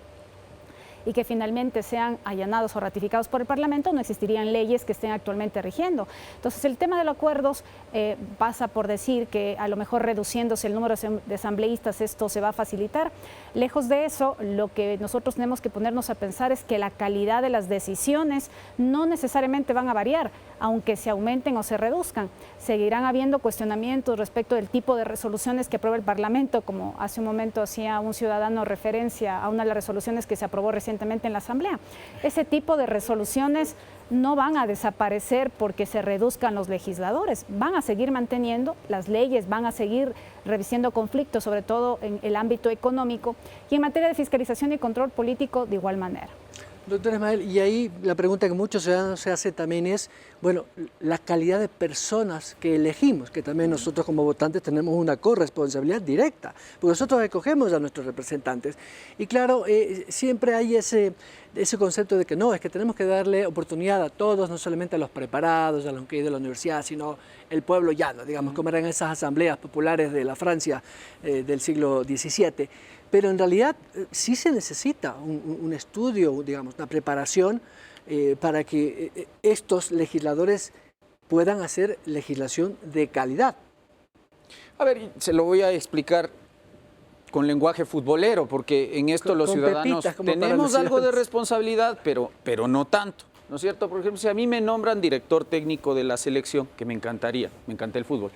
y que finalmente sean allanados o ratificados por el Parlamento, no existirían leyes que estén actualmente rigiendo. Entonces, el tema de los acuerdos pasa por decir que a lo mejor reduciéndose el número de asambleístas esto se va a facilitar. Lejos de eso, lo que nosotros tenemos que ponernos a pensar es que la calidad de las decisiones no necesariamente van a variar, aunque se aumenten o se reduzcan. Seguirán habiendo cuestionamientos respecto del tipo de resoluciones que aprueba el Parlamento, como hace un momento hacía un ciudadano referencia a una de las resoluciones que se aprobó recientemente en la Asamblea. Ese tipo de resoluciones no van a desaparecer porque se reduzcan los legisladores, van a seguir manteniendo las leyes, van a seguir revisando conflictos, sobre todo en el ámbito económico y en materia de fiscalización y control político de igual manera. Doctor Ismael, y ahí la pregunta que muchos ciudadanos se hace también es, bueno, la calidad de personas que elegimos, que también nosotros como votantes tenemos una corresponsabilidad directa, porque nosotros escogemos a nuestros representantes. Y claro, siempre hay ese concepto de que no, es que tenemos que darle oportunidad a todos, no solamente a los preparados, a los que han ido a la universidad, sino el pueblo llano, digamos, como eran esas asambleas populares de la Francia del siglo XVII. Pero en realidad sí se necesita un estudio, digamos, una preparación para que estos legisladores puedan hacer legislación de calidad. A ver, se lo voy a explicar con lenguaje futbolero, porque en esto los ciudadanos tenemos algo de responsabilidad, pero no tanto, ¿no es cierto? Por ejemplo, si a mí me nombran director técnico de la selección, que me encantaría, me encanta el fútbol,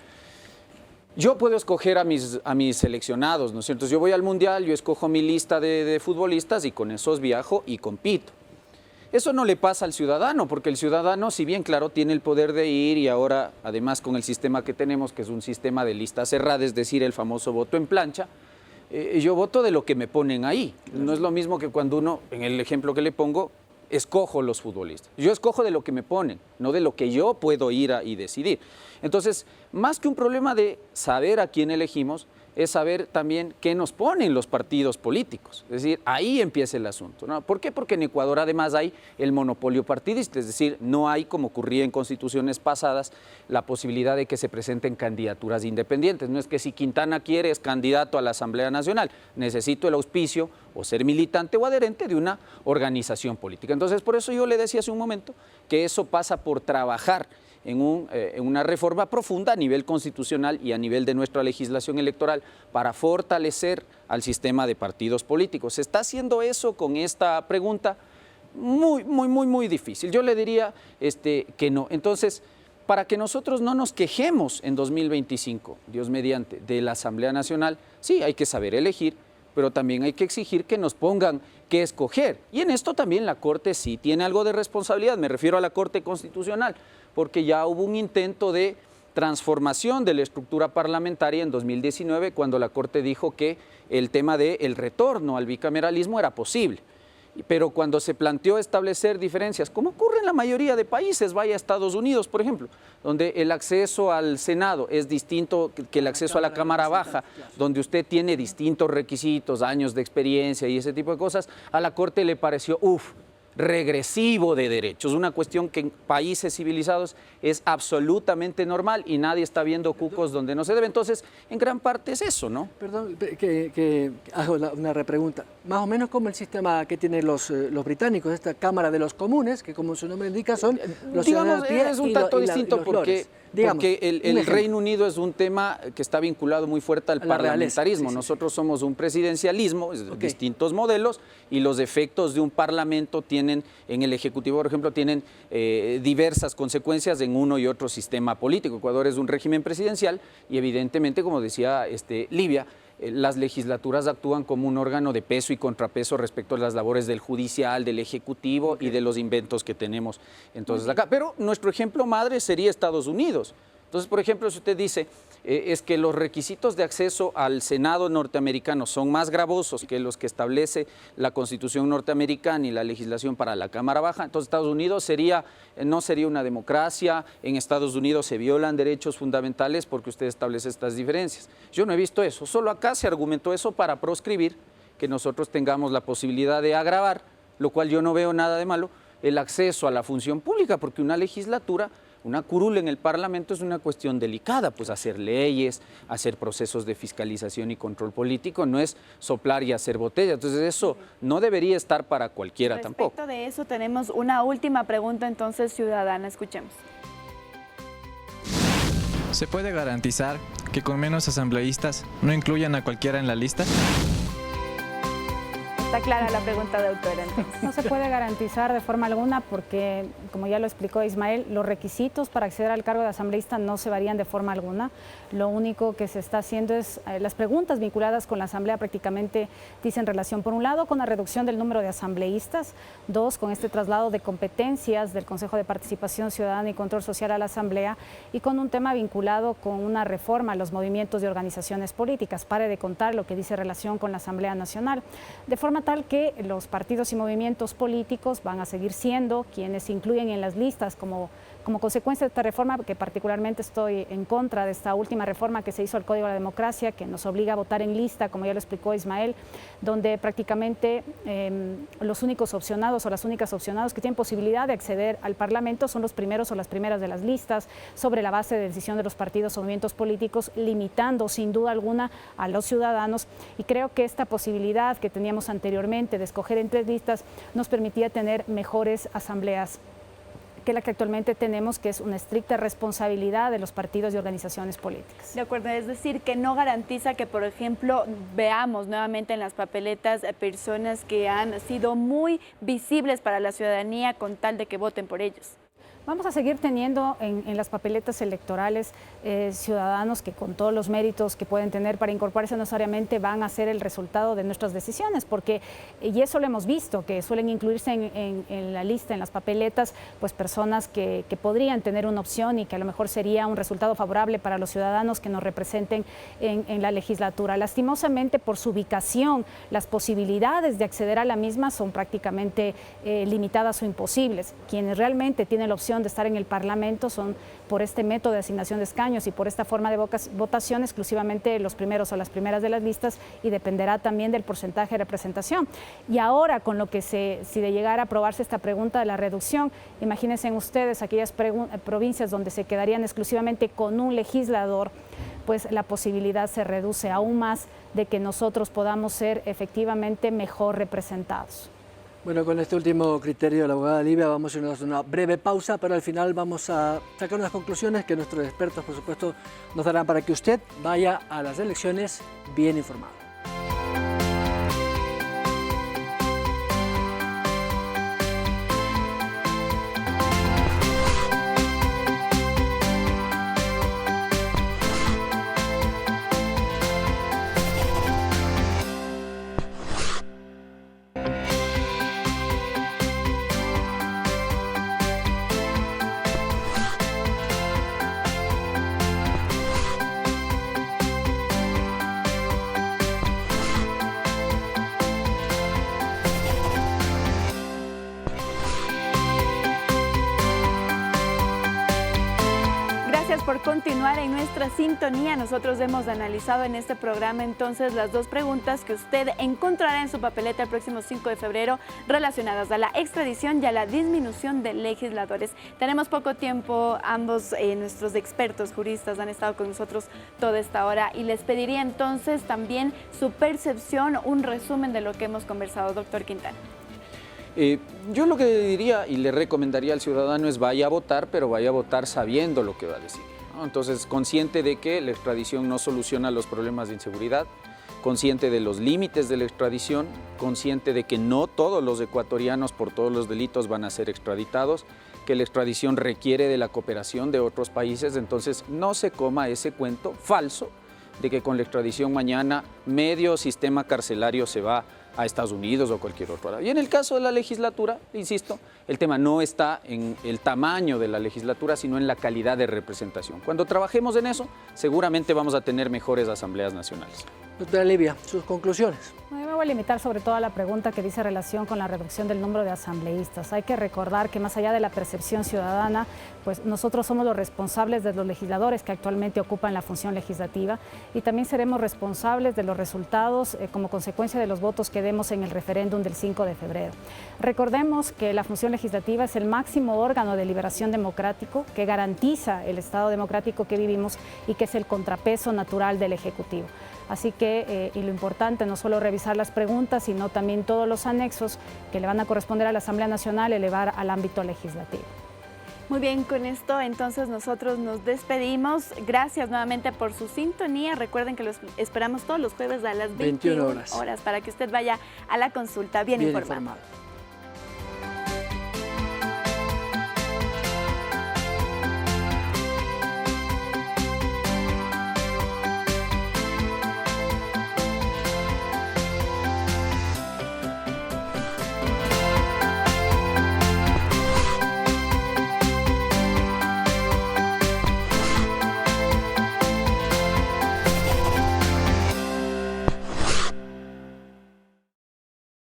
yo puedo escoger a mis seleccionados, ¿no es cierto? Yo voy al Mundial, yo escojo mi lista de futbolistas y con esos viajo y compito. Eso no le pasa al ciudadano, porque el ciudadano, si bien, claro, tiene el poder de ir y ahora, además con el sistema que tenemos, que es un sistema de lista cerrada, es decir, el famoso voto en plancha, yo voto de lo que me ponen ahí. No es lo mismo que cuando uno, en el ejemplo que le pongo, escojo los futbolistas. Yo escojo de lo que me ponen, no de lo que yo puedo ir y decidir. Entonces, más que un problema de saber a quién elegimos, es saber también qué nos ponen los partidos políticos. Es decir, ahí empieza el asunto, ¿no? ¿Por qué? Porque en Ecuador además hay el monopolio partidista, es decir, no hay, como ocurría en constituciones pasadas, la posibilidad de que se presenten candidaturas independientes. No es que si Quintana quiere es candidato a la Asamblea Nacional, necesito el auspicio o ser militante o adherente de una organización política. Entonces, por eso yo le decía hace un momento que eso pasa por trabajar en una reforma profunda a nivel constitucional y a nivel de nuestra legislación electoral para fortalecer al sistema de partidos políticos. ¿Se está haciendo eso con esta pregunta? Muy difícil. Yo le diría que no. Entonces, para que nosotros no nos quejemos en 2025, Dios mediante, de la Asamblea Nacional, sí, hay que saber elegir, pero también hay que exigir que nos pongan qué escoger. Y en esto también la Corte sí tiene algo de responsabilidad, me refiero a la Corte Constitucional, porque ya hubo un intento de transformación de la estructura parlamentaria en 2019, cuando la Corte dijo que el tema del retorno al bicameralismo era posible. Pero cuando se planteó establecer diferencias, como ocurre en la mayoría de países, vaya a Estados Unidos, por ejemplo, donde el acceso al Senado es distinto que el acceso a la Cámara Baja, donde usted tiene distintos requisitos, años de experiencia y ese tipo de cosas, a la Corte le pareció, regresivo de derechos, una cuestión que en países civilizados es absolutamente normal y nadie está viendo cucos donde no se debe. Entonces, en gran parte es eso, ¿no? Perdón, que hago una repregunta. Más o menos como el sistema que tienen los británicos, esta Cámara de los Comunes, que como su nombre indica son los ciudadanos de pie es un tanto distinto porque el Reino Unido es un tema que está vinculado muy fuerte al parlamentarismo. Nosotros somos un presidencialismo, distintos modelos, y los efectos de un parlamento tienen, en el Ejecutivo, por ejemplo, tienen diversas consecuencias en uno y otro sistema político. Ecuador es un régimen presidencial y evidentemente, como decía Livia, las legislaturas actúan como un órgano de peso y contrapeso respecto a las labores del judicial, del ejecutivo y de los inventos que tenemos entonces acá. Pero nuestro ejemplo madre sería Estados Unidos. Entonces, por ejemplo, si usted dice es que los requisitos de acceso al Senado norteamericano son más gravosos que los que establece la Constitución norteamericana y la legislación para la Cámara Baja, entonces Estados Unidos no sería una democracia. En Estados Unidos se violan derechos fundamentales porque usted establece estas diferencias. Yo no he visto eso, solo acá se argumentó eso para proscribir que nosotros tengamos la posibilidad de agravar, lo cual yo no veo nada de malo, el acceso a la función pública, porque una legislatura, una curul en el Parlamento es una cuestión delicada, pues hacer leyes, hacer procesos de fiscalización y control político, no es soplar y hacer botella. Entonces eso no debería estar para cualquiera tampoco. Respecto de eso tenemos una última pregunta entonces ciudadana, escuchemos. ¿Se puede garantizar que con menos asambleístas no incluyan a cualquiera en la lista? Está clara la pregunta de autora, entonces. No se puede garantizar de forma alguna porque, como ya lo explicó Ismael, los requisitos para acceder al cargo de asambleísta no se varían de forma alguna. Lo único que se está haciendo es, las preguntas vinculadas con la asamblea prácticamente dicen relación, por un lado, con la reducción del número de asambleístas, dos, con este traslado de competencias del Consejo de Participación Ciudadana y Control Social a la asamblea, y con un tema vinculado con una reforma a los movimientos de organizaciones políticas. Pare de contar lo que dice relación con la Asamblea Nacional, de forma tal que los partidos y movimientos políticos van a seguir siendo quienes se incluyen en las listas como consecuencia de esta reforma, que particularmente estoy en contra de esta última reforma que se hizo al Código de la Democracia, que nos obliga a votar en lista, como ya lo explicó Ismael, donde prácticamente los únicos opcionados o las únicas opcionados que tienen posibilidad de acceder al Parlamento son los primeros o las primeras de las listas, sobre la base de decisión de los partidos o movimientos políticos, limitando sin duda alguna a los ciudadanos. Y creo que esta posibilidad que teníamos anteriormente de escoger entre listas nos permitía tener mejores asambleas que la que actualmente tenemos, que es una estricta responsabilidad de los partidos y organizaciones políticas. De acuerdo, es decir, que no garantiza que, por ejemplo, veamos nuevamente en las papeletas personas que han sido muy visibles para la ciudadanía con tal de que voten por ellos. Vamos a seguir teniendo en las papeletas electorales ciudadanos que con todos los méritos que pueden tener para incorporarse necesariamente van a ser el resultado de nuestras decisiones, porque, y eso lo hemos visto, que suelen incluirse en la lista, en las papeletas, pues personas que podrían tener una opción y que a lo mejor sería un resultado favorable para los ciudadanos que nos representen en la legislatura. Lastimosamente, por su ubicación, las posibilidades de acceder a la misma son prácticamente limitadas o imposibles. Quienes realmente tienen la opción de estar en el Parlamento son por este método de asignación de escaños y por esta forma de votación exclusivamente los primeros o las primeras de las listas, y dependerá también del porcentaje de representación. Y ahora, con lo que si de llegar a aprobarse esta pregunta de la reducción, imagínense ustedes aquellas provincias donde se quedarían exclusivamente con un legislador, pues la posibilidad se reduce aún más de que nosotros podamos ser efectivamente mejor representados. Bueno, con este último criterio de la abogada Livia vamos a irnos a una breve pausa, pero al final vamos a sacar unas conclusiones que nuestros expertos, por supuesto, nos darán para que usted vaya a las elecciones bien informado. Por continuar en nuestra sintonía. Nosotros hemos analizado en este programa entonces las 2 preguntas que usted encontrará en su papeleta el próximo 5 de febrero relacionadas a la extradición y a la disminución de legisladores. Tenemos poco tiempo, ambos nuestros expertos juristas han estado con nosotros toda esta hora y les pediría entonces también su percepción, un resumen de lo que hemos conversado, doctor Quintana. Yo lo que diría y le recomendaría al ciudadano es vaya a votar, pero vaya a votar sabiendo lo que va a decidir, ¿no? Entonces, consciente de que la extradición no soluciona los problemas de inseguridad, consciente de los límites de la extradición, consciente de que no todos los ecuatorianos por todos los delitos van a ser extraditados, que la extradición requiere de la cooperación de otros países, entonces no se coma ese cuento falso de que con la extradición mañana medio sistema carcelario se va a Estados Unidos o cualquier otro lado. Y en el caso de la legislatura, insisto, el tema no está en el tamaño de la legislatura, sino en la calidad de representación. Cuando trabajemos en eso, seguramente vamos a tener mejores asambleas nacionales. Doctora Livia, sus conclusiones. Me voy a limitar sobre todo a la pregunta que dice relación con la reducción del número de asambleístas. Hay que recordar que más allá de la percepción ciudadana, pues nosotros somos los responsables de los legisladores que actualmente ocupan la función legislativa y también seremos responsables de los resultados como consecuencia de los votos que demos en el referéndum del 5 de febrero. Recordemos que la función legislativa es el máximo órgano de deliberación democrático que garantiza el Estado democrático que vivimos y que es el contrapeso natural del Ejecutivo. Así que, y lo importante, no solo revisar las preguntas, sino también todos los anexos que le van a corresponder a la Asamblea Nacional, elevar al ámbito legislativo. Muy bien, con esto entonces nosotros nos despedimos. Gracias nuevamente por su sintonía. Recuerden que los esperamos todos los jueves a las 21 horas para que usted vaya a la consulta bien informado.